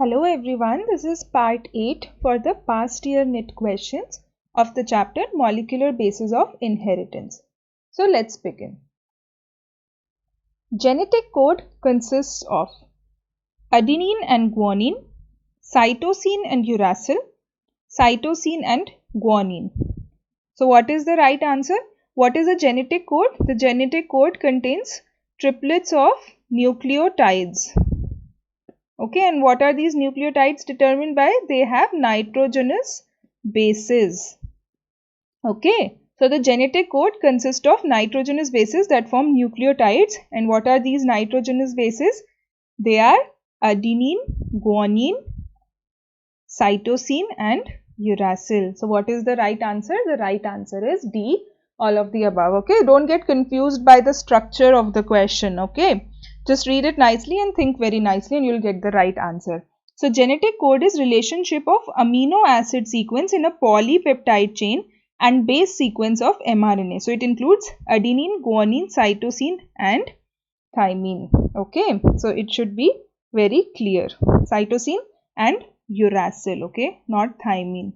Hello everyone, this is part 8 for the past year NET questions of the chapter Molecular Basis of Inheritance. So let's begin. Genetic code consists of adenine and guanine, cytosine and uracil, cytosine and guanine. So what is the right answer? What is a genetic code? The genetic code contains triplets of nucleotides. Okay, and what are these nucleotides determined by? They have nitrogenous bases. Okay, so the genetic code consists of nitrogenous bases that form nucleotides. And what are these nitrogenous bases? They are adenine, guanine, cytosine and uracil. So what is the right answer? The right answer is D, all of the above. Okay, don't get confused by the structure of the question. Okay. Just read it nicely and think very nicely and you'll get the right answer. So genetic code is relationship of amino acid sequence in a polypeptide chain and base sequence of mRNA. So it includes adenine, guanine, cytosine and thymine. Okay, so it should be very clear. Cytosine and uracil, okay, not thymine.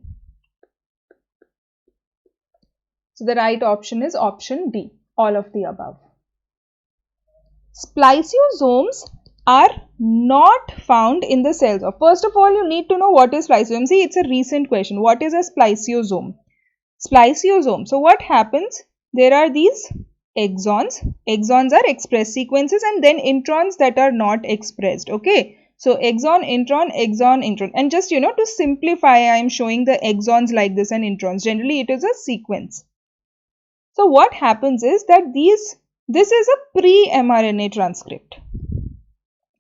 So the right option is option D, all of the above. Spliceosomes are not found in the cells of. First of all, you need to know what is spliceosome. See, it's a recent question. What is a spliceosome? Spliceosome. So what happens? There are these exons. Exons are expressed sequences and then introns that are not expressed. Okay. So exon, intron. And just, to simplify, I am showing the exons like this and introns. Generally, it is a sequence. So what happens is that this is a pre-mRNA transcript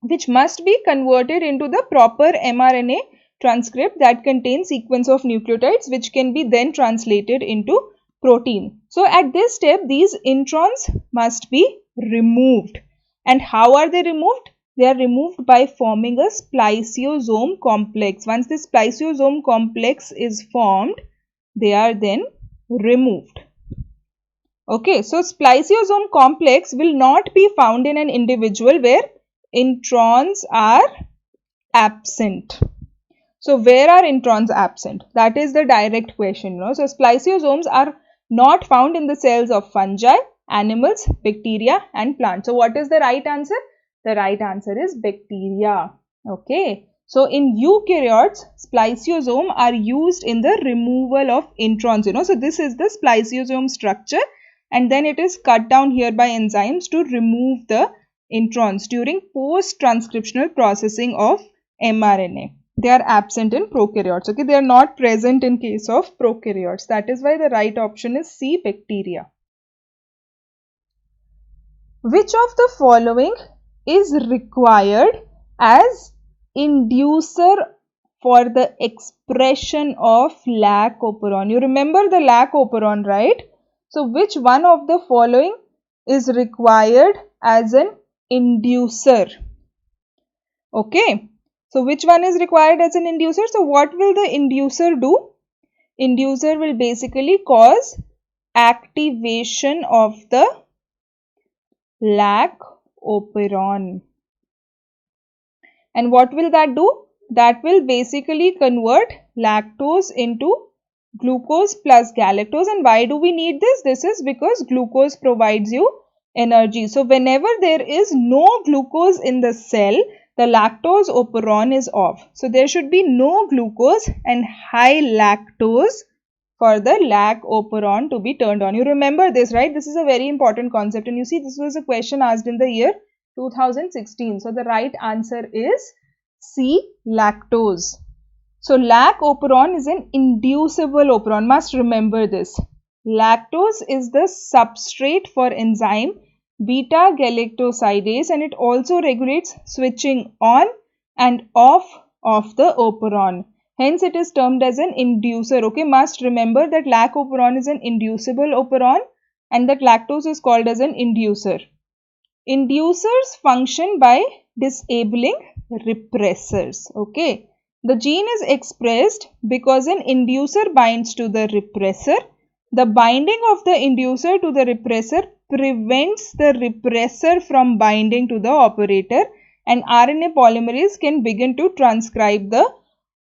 which must be converted into the proper mRNA transcript that contains sequence of nucleotides which can be then translated into protein. So at this step, these introns must be removed. And how are they removed? They are removed by forming a spliceosome complex. Once the spliceosome complex is formed, they are then removed. Okay, so spliceosome complex will not be found in an individual where introns are absent. So where are introns absent? That is the direct question. So spliceosomes are not found in the cells of fungi, animals, bacteria and plants. So what is the right answer? The right answer is bacteria. Okay. So in eukaryotes, spliceosomes are used in the removal of introns. So this is the spliceosome structure. And then it is cut down here by enzymes to remove the introns during post-transcriptional processing of mRNA. They are absent in prokaryotes. Okay, they are not present in case of prokaryotes. That is why the right option is C, bacteria. Which of the following is required as inducer for the expression of lac operon? You remember the lac operon, right? So which one of the following is required as an inducer? Okay. So which one is required as an inducer? So what will the inducer do? Inducer will basically cause activation of the lac operon. And what will that do? That will basically convert lactose into glucose plus galactose. And why do we need this? This is because glucose provides you energy. So whenever there is no glucose in the cell, the lactose operon is off. So there should be no glucose and high lactose for the lac operon to be turned on. You remember this, right? This is a very important concept. And you see, this was a question asked in the year 2016. So the right answer is C, lactose. So lac operon is an inducible operon. Must remember this. Lactose is the substrate for enzyme beta galactosidase and it also regulates switching on and off of the operon. Hence it is termed as an inducer. Okay, must remember that lac operon is an inducible operon and that lactose is called as an inducer. Inducers function by disabling repressors. Okay. The gene is expressed because an inducer binds to the repressor. The binding of the inducer to the repressor prevents the repressor from binding to the operator and RNA polymerase can begin to transcribe the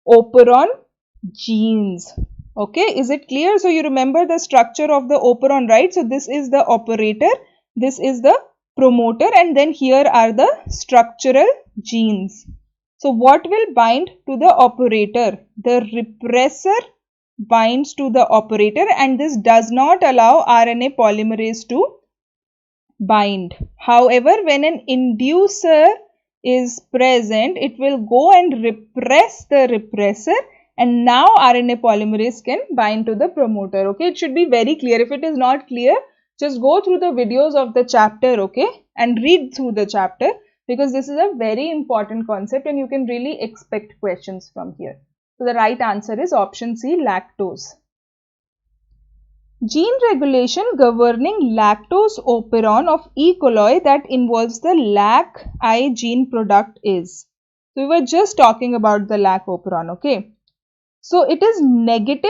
operon genes. Okay, is it clear? So you remember the structure of the operon, right? So this is the operator, this is the promoter, and then here are the structural genes. So what will bind to the operator? The repressor binds to the operator, and this does not allow RNA polymerase to bind. However, when an inducer is present, it will go and repress the repressor, and now RNA polymerase can bind to the promoter. Okay, it should be very clear. If it is not clear, just go through the videos of the chapter, okay, and read through the chapter, because this is a very important concept and you can really expect questions from here. So the right answer is option C, lactose. Gene regulation governing lactose operon of E. coli that involves the LAC-I gene product is. So we were just talking about the LAC operon, okay. So it is negative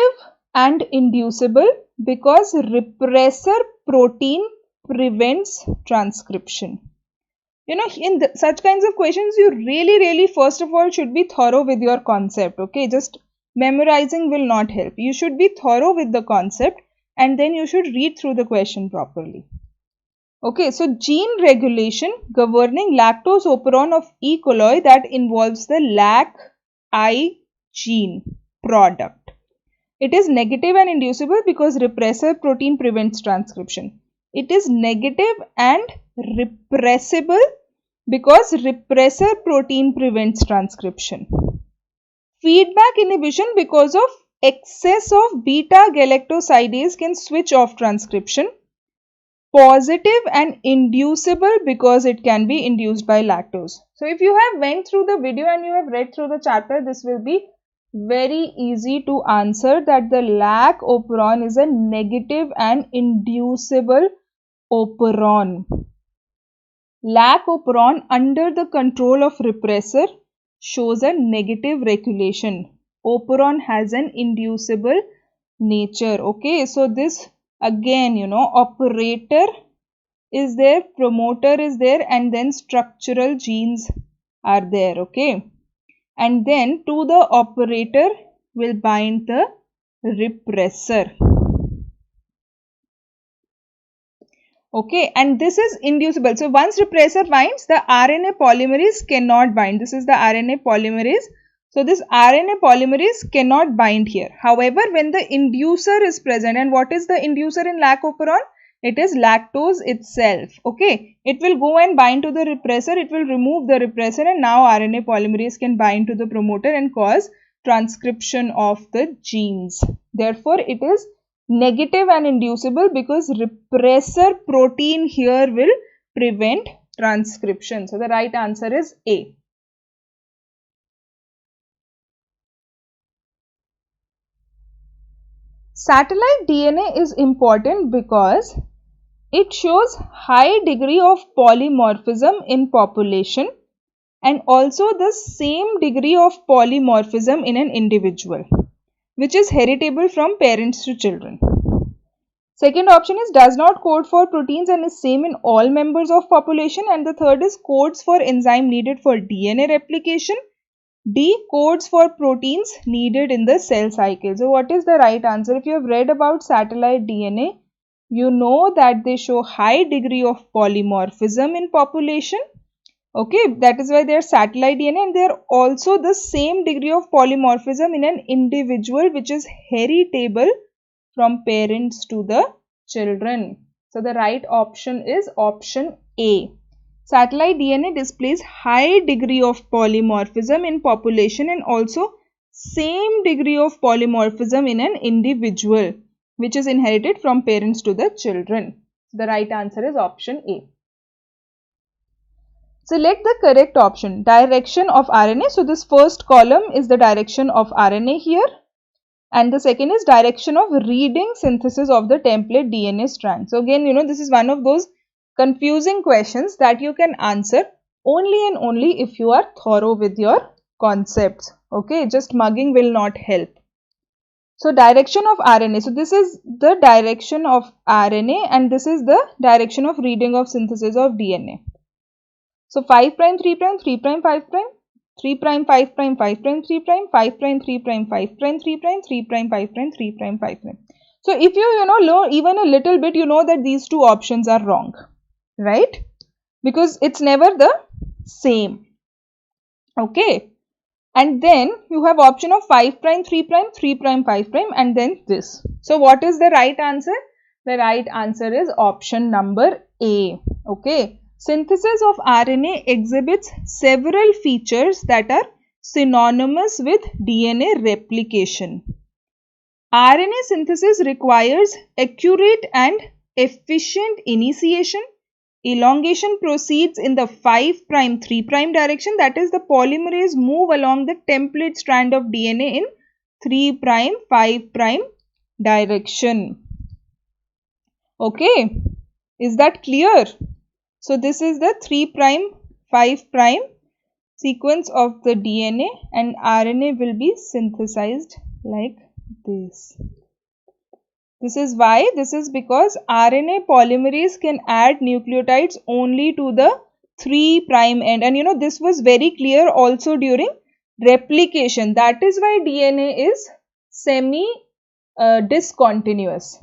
and inducible because repressor protein prevents transcription. You know, in such kinds of questions, you really first of all should be thorough with your concept, okay. Just memorizing will not help. You should be thorough with the concept and then you should read through the question properly. Okay, so gene regulation governing lactose operon of E. coli that involves the LAC-I gene product. It is negative and inducible because repressor protein prevents transcription. It is negative and repressible because repressor protein prevents transcription. Feedback inhibition because of excess of beta-galactosidase can switch off transcription. Positive and inducible because it can be induced by lactose. So if you have went through the video and you have read through the chapter, this will be very easy to answer that the LAC operon is a negative and inducible operon. LAC operon under the control of repressor shows a negative regulation. Operon has an inducible nature. Okay, so this again, you know, operator is there, promoter is there, and then structural genes are there. Okay, and then to the operator will bind the repressor. Okay, and this is inducible. So once repressor binds, the RNA polymerase cannot bind. This is the RNA polymerase. So this RNA polymerase cannot bind here. However, when the inducer is present, and what is the inducer in LAC operon? It is lactose itself. Okay, it will go and bind to the repressor. It will remove the repressor, and now RNA polymerase can bind to the promoter and cause transcription of the genes. Therefore, it is negative and inducible because repressor protein here will prevent transcription. So the right answer is A. Satellite DNA is important because it shows high degree of polymorphism in population and also the same degree of polymorphism in an individual, which is heritable from parents to children. Second option is does not code for proteins and is same in all members of population, and the third is codes for enzyme needed for DNA replication. D, codes for proteins needed in the cell cycle. So what is the right answer? If you have read about satellite DNA, you know that they show high degree of polymorphism in population. Okay, that is why they are satellite DNA, and they are also the same degree of polymorphism in an individual, which is heritable from parents to the children. So the right option is option A. Satellite DNA displays high degree of polymorphism in population and also same degree of polymorphism in an individual, which is inherited from parents to the children. The right answer is option A. Select the correct option, direction of RNA. So this first column is the direction of RNA here, and the second is direction of reading synthesis of the template DNA strand. So again, you know, this is one of those confusing questions that you can answer only and only if you are thorough with your concepts. Okay, just mugging will not help. So direction of RNA. So this is the direction of RNA and this is the direction of reading of synthesis of DNA. So 5 prime 3 prime 3 prime 5 prime 3 prime 5 prime 5 prime 3 prime 5 prime 3 prime 5 prime 3 prime 3 prime 5 prime 3 prime 5 prime. So if you learn even a little bit, you know that these two options are wrong, right? Because it's never the same. Okay. And then you have option of 5 prime 3 prime 3 prime 5 prime and then this. So what is the right answer? The right answer is option number A. Okay. Synthesis of RNA exhibits several features that are synonymous with DNA replication. RNA synthesis requires accurate and efficient initiation. Elongation proceeds in the 5 prime 3 prime direction, that is, the polymerase move along the template strand of DNA in 3 prime 5 prime direction. Okay, is that clear? So this is the 3 prime 5 prime sequence of the DNA and RNA will be synthesized like this. This is why, this is because RNA polymerase can add nucleotides only to the 3 prime end, and this was very clear also during replication. That is why DNA is semi discontinuous.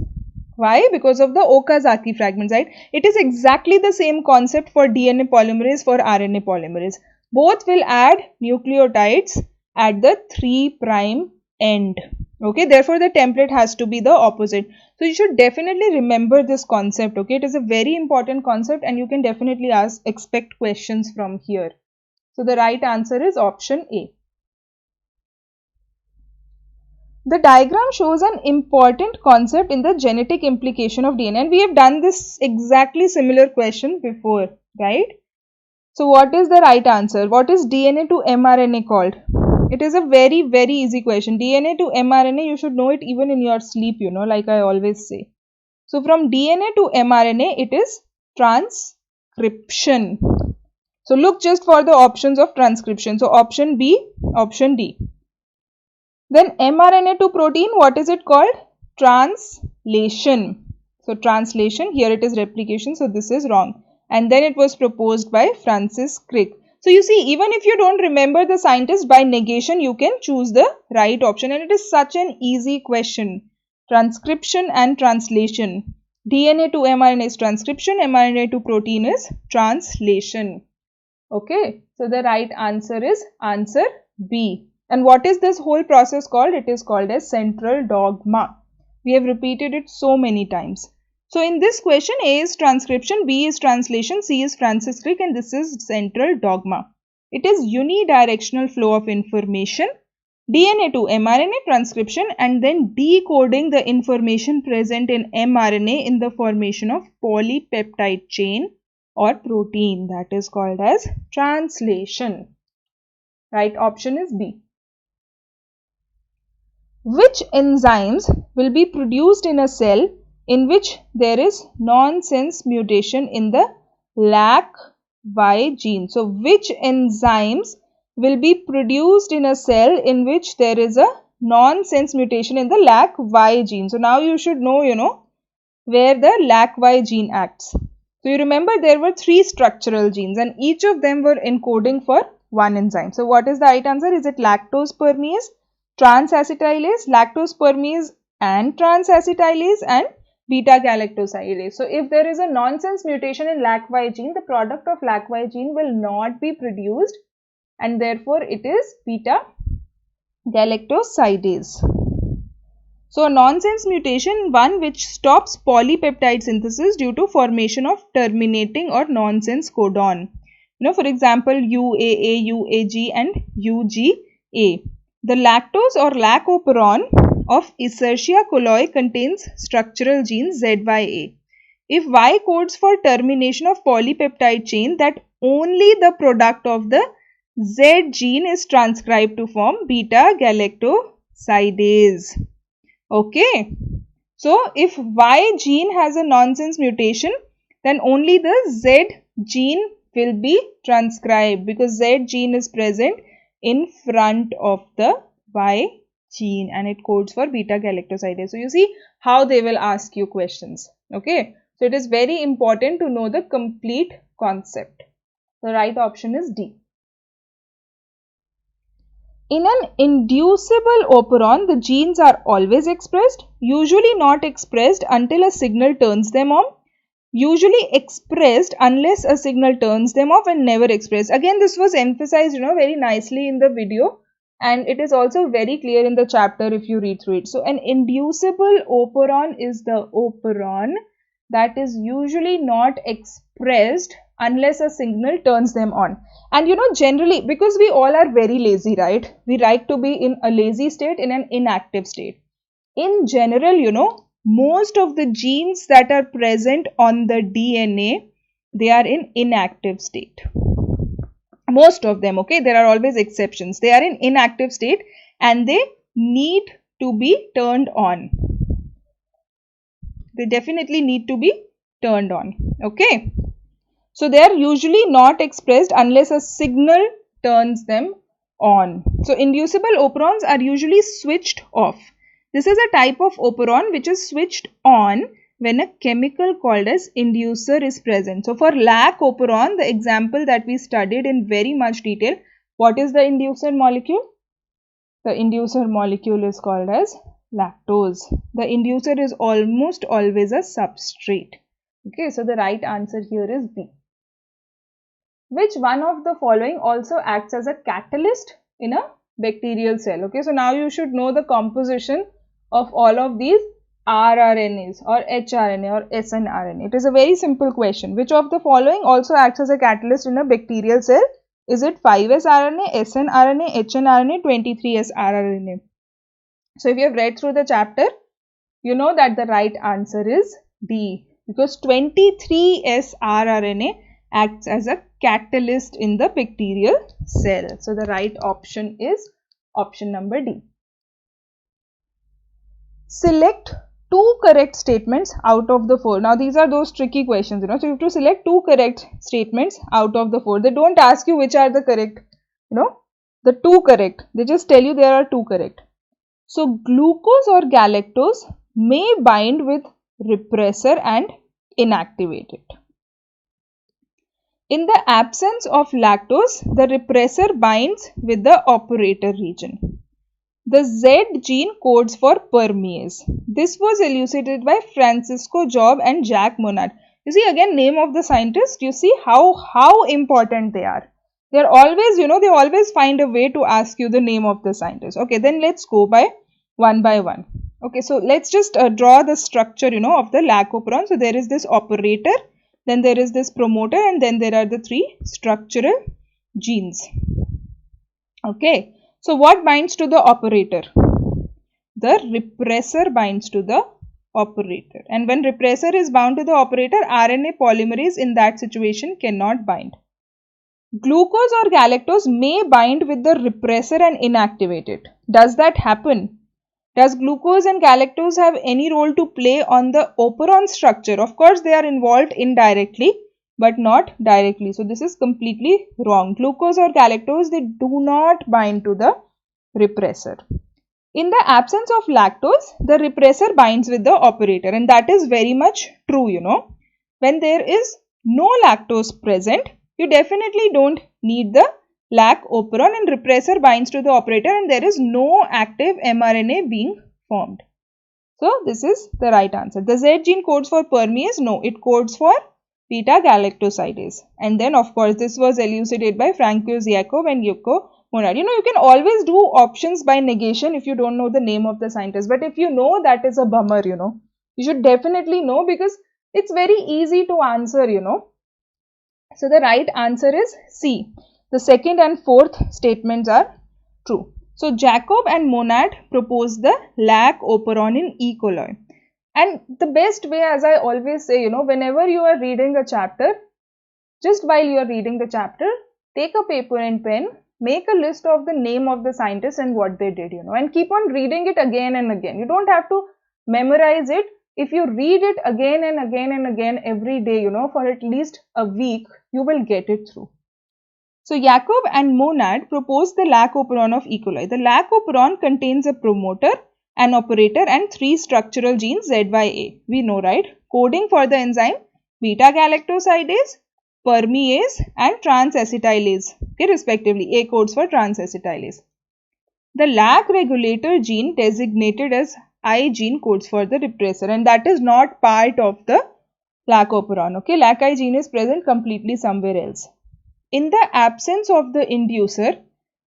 Why? Because of the Okazaki fragments, right? It is exactly the same concept for DNA polymerase, for RNA polymerase. Both will add nucleotides at the 3 prime end. Okay, therefore the template has to be the opposite. So you should definitely remember this concept. Okay, it is a very important concept and you can definitely expect questions from here. So the right answer is option A. The diagram shows an important concept in the genetic implication of DNA, and we have done this exactly similar question before, right? So what is the right answer? What is DNA to mRNA called? It is a very, very easy question. DNA to mRNA, you should know it even in your sleep, like I always say. So from DNA to mRNA, it is transcription. So look just for the options of transcription. So option B, option D. Then mRNA to protein, what is it called? Translation. So translation, here it is replication, so this is wrong. And then it was proposed by Francis Crick. So you see, even if you don't remember the scientist, by negation you can choose the right option, and it is such an easy question. Transcription and translation. DNA to mRNA is transcription, mRNA to protein is translation. Okay, so the right answer is answer B. And what is this whole process called? It is called as central dogma. We have repeated it so many times. So in this question, A is transcription, B is translation, C is Francis Crick, and this is central dogma. It is unidirectional flow of information, DNA to mRNA transcription, and then decoding the information present in mRNA in the formation of polypeptide chain or protein, that is called as translation. Right option is B. Which enzymes will be produced in a cell in which there is nonsense mutation in the LAC-Y gene? So which enzymes will be produced in a cell in which there is a nonsense mutation in the LAC-Y gene? So now you should know, where the LAC-Y gene acts. So you remember there were 3 structural genes and each of them were encoding for one enzyme. So what is the right answer? Is it lactose permease, transacetylase, lactose permease and transacetylase, and beta galactosidase? So if there is a nonsense mutation in LAC-Y gene, the product of LAC-Y gene will not be produced and therefore it is beta galactosidase. So a nonsense mutation, one which stops polypeptide synthesis due to formation of terminating or nonsense codon. For example, UAA, UAG and UGA. The lactose or lactoperon of Escherichia coli contains structural gene ZYA. If Y codes for termination of polypeptide chain, that only the product of the Z gene is transcribed to form beta galactosidase. Okay, so if Y gene has a nonsense mutation, then only the Z gene will be transcribed because Z gene is present in front of the Y gene and it codes for beta galactosidase. So you see how they will ask you questions. Okay, so it is very important to know the complete concept. The right option is D. In an inducible operon, the genes are always expressed, usually not expressed until a signal turns them on, usually expressed unless a signal turns them off, and never expressed. Again, this was emphasized, very nicely in the video, and it is also very clear in the chapter if you read through it. So, an inducible operon is the operon that is usually not expressed unless a signal turns them on. And generally, because we all are very lazy, right? We like to be in a lazy state, in an inactive state. In general, most of the genes that are present on the DNA, they are in inactive state. Most of them, okay? There are always exceptions. They are in inactive state and they need to be turned on. They definitely need to be turned on, okay? So they are usually not expressed unless a signal turns them on. So inducible operons are usually switched off. This is a type of operon which is switched on when a chemical called as inducer is present. So for lac operon, the example that we studied in very much detail, what is the inducer molecule? The inducer molecule is called as lactose. The inducer is almost always a substrate. Okay, so the right answer here is B. Which one of the following also acts as a catalyst in a bacterial cell? Okay, so now you should know the composition of all of these rRNAs or hRNA or snRNA. It is a very simple question. Which of the following also acts as a catalyst in a bacterial cell? Is it 5S RNA, snRNA, hnRNA, 23S rRNA? So if you have read through the chapter, you know that the right answer is D, because 23S rRNA acts as a catalyst in the bacterial cell. So the right option is option number D. Select 2 correct statements out of the 4. Now these are those tricky questions, so you have to select 2 correct statements out of the 4. They don't ask you which are the correct, the 2 correct. They just tell you there are 2 correct. So glucose or galactose may bind with repressor and inactivate it. In the absence of lactose, the repressor binds with the operator region. The Z gene codes for permease. This was elucidated by Francisco Job and Jacques Monod. You see, again, name of the scientist. You see how important they are. They are always, they always find a way to ask you the name of the scientist. Okay, then let's go by one. Okay, so let's just draw the structure, of the lac operon. So there is this operator, then there is this promoter, and then there are the 3 structural genes. Okay. So what binds to the operator? The repressor binds to the operator. And when repressor is bound to the operator, RNA polymerase in that situation cannot bind. Glucose or galactose may bind with the repressor and inactivate it. Does that happen? Does glucose and galactose have any role to play on the operon structure? Of course, they are involved indirectly, but not directly. So this is completely wrong. Glucose or galactose, they do not bind to the repressor. In the absence of lactose, the repressor binds with the operator, and that is very much true, When there is no lactose present, you definitely don't need the lac operon, and repressor binds to the operator and there is no active mRNA being formed. So this is the right answer. The Z gene codes for permease? No, it codes for beta galactosidase. And then of course this was elucidated by Francisco Jacob and Yuko Monod. You can always do options by negation if you don't know the name of the scientist. But if you know, that is a bummer, You should definitely know, because it's very easy to answer, So the right answer is C. The second and fourth statements are true. So Jacob and Monod proposed the lac operon in E. coli. And the best way, as I always say, whenever you are reading a chapter, just while you are reading the chapter, take a paper and pen, make a list of the name of the scientist and what they did, and keep on reading it again and again. You don't have to memorize it. If you read it again and again and again every day, for at least a week, you will get it through. So Jacob and Monod proposed the lac operon of E. coli. The lac operon contains a promoter, an operator and 3 structural genes ZYA. We know, right? Coding for the enzyme beta galactosidase, permease and transacetylase, okay, respectively. A codes for transacetylase. The lac regulator gene designated as I gene codes for the repressor, and that is not part of the lac operon. Okay, lac I gene is present completely somewhere else. In the absence of the inducer,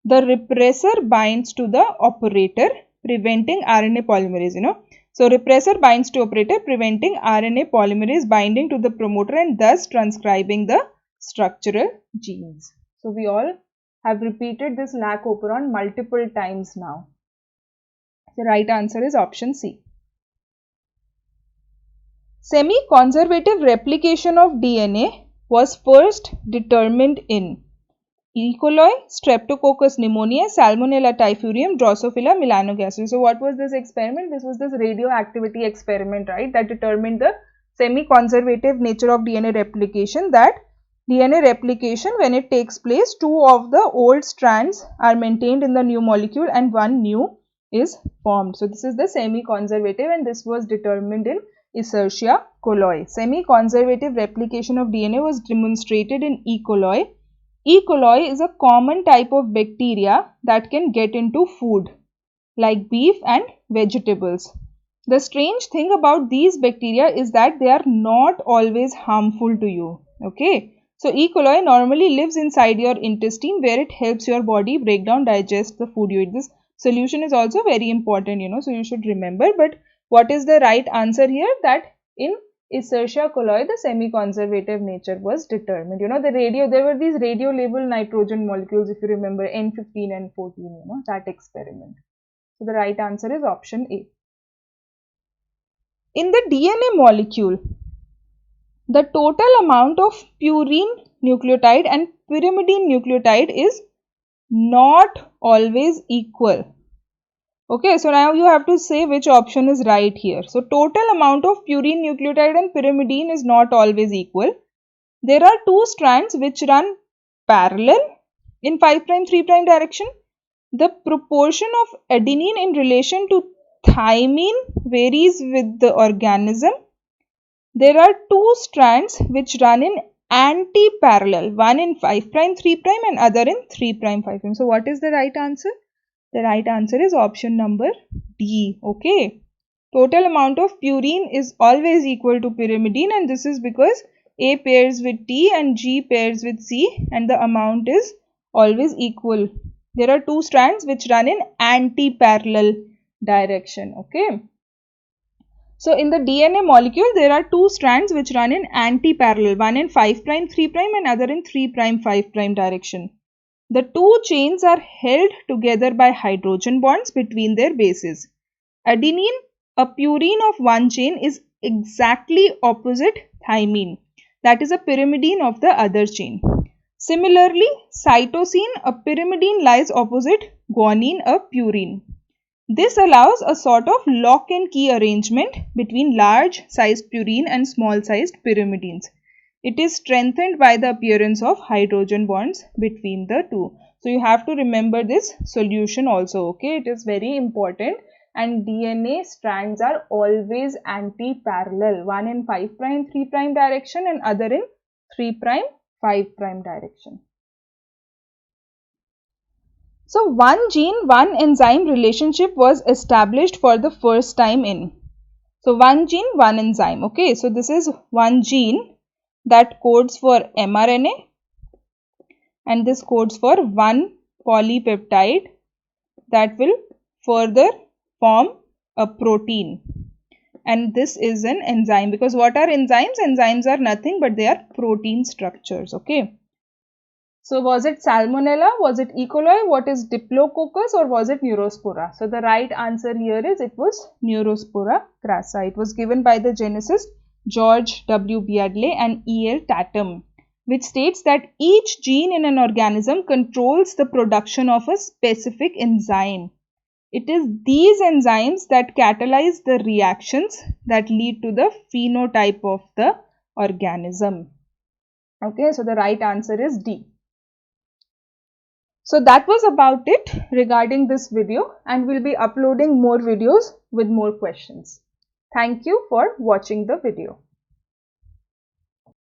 the repressor binds to the operator, preventing RNA polymerase, So repressor binds to operator, preventing RNA polymerase binding to the promoter and thus transcribing the structural genes. So we all have repeated this lac operon multiple times now. The right answer is option C. Semi-conservative replication of DNA was first determined in E. coli, Streptococcus pneumoniae, Salmonella typhimurium, Drosophila melanogaster. So what was this experiment? This was this radioactivity experiment, right, that determined the semi-conservative nature of DNA replication, that DNA replication, when it takes place, two of the old strands are maintained in the new molecule and one new is formed. So this is the semi-conservative, and this was determined in Escherichia coli. Semi-conservative replication of DNA was demonstrated in E. coli. E. coli is a common type of bacteria that can get into food like beef and vegetables. The strange thing about these bacteria is that they are not always harmful to you. Okay. So E. coli normally lives inside your intestine, where it helps your body break down, digest the food you eat. This solution is also very important, so you should remember. But what is the right answer here? That in Escherichia coli, the semi-conservative nature was determined. There were these radio-labeled nitrogen molecules, if you remember, N15 and 14, that experiment. So the right answer is option A. In the DNA molecule, the total amount of purine nucleotide and pyrimidine nucleotide is not always equal. Okay, so now you have to say which option is right here. So total amount of purine nucleotide and pyrimidine is not always equal. There are two strands which run parallel in 5' 3' direction. The proportion of adenine in relation to thymine varies with the organism. There are two strands which run in anti-parallel, one in 5' 3' and other in 3' 5'. So what is the right answer? The right answer is option number D. Okay. Total amount of purine is always equal to pyrimidine, and this is because A pairs with T and G pairs with C, and the amount is always equal. There are two strands which run in anti-parallel direction. Okay. So in the DNA molecule, there are two strands which run in anti-parallel, one in 5' 3' and other in 3' 5' direction. The two chains are held together by hydrogen bonds between their bases. Adenine, a purine of one chain, is exactly opposite thymine, that is a pyrimidine of the other chain. Similarly, cytosine, a pyrimidine, lies opposite guanine, a purine. This allows a sort of lock and key arrangement between large sized purine and small sized pyrimidines. It is strengthened by the appearance of hydrogen bonds between the two. So you have to remember this solution also. Okay, it is very important. And DNA strands are always anti-parallel, one in 5' 3' direction and other in 3' 5' direction. So one gene, one enzyme relationship was established for the first time in. So one gene, one enzyme. Okay, so this is one gene that codes for mRNA, and this codes for one polypeptide that will further form a protein, and this is an enzyme, because what are enzymes? Enzymes are nothing but they are protein structures. Okay, so was it Salmonella, was it E. coli, what is Diplococcus, or was it Neurospora? So the right answer here is it was Neurospora crassa. It was given by the geneticist George W. Beardley and E. L. Tatum, which states that each gene in an organism controls the production of a specific enzyme. It is these enzymes that catalyze the reactions that lead to the phenotype of the organism. Okay, so the right answer is D. So that was about it regarding this video, and we'll be uploading more videos with more questions. Thank you for watching the video.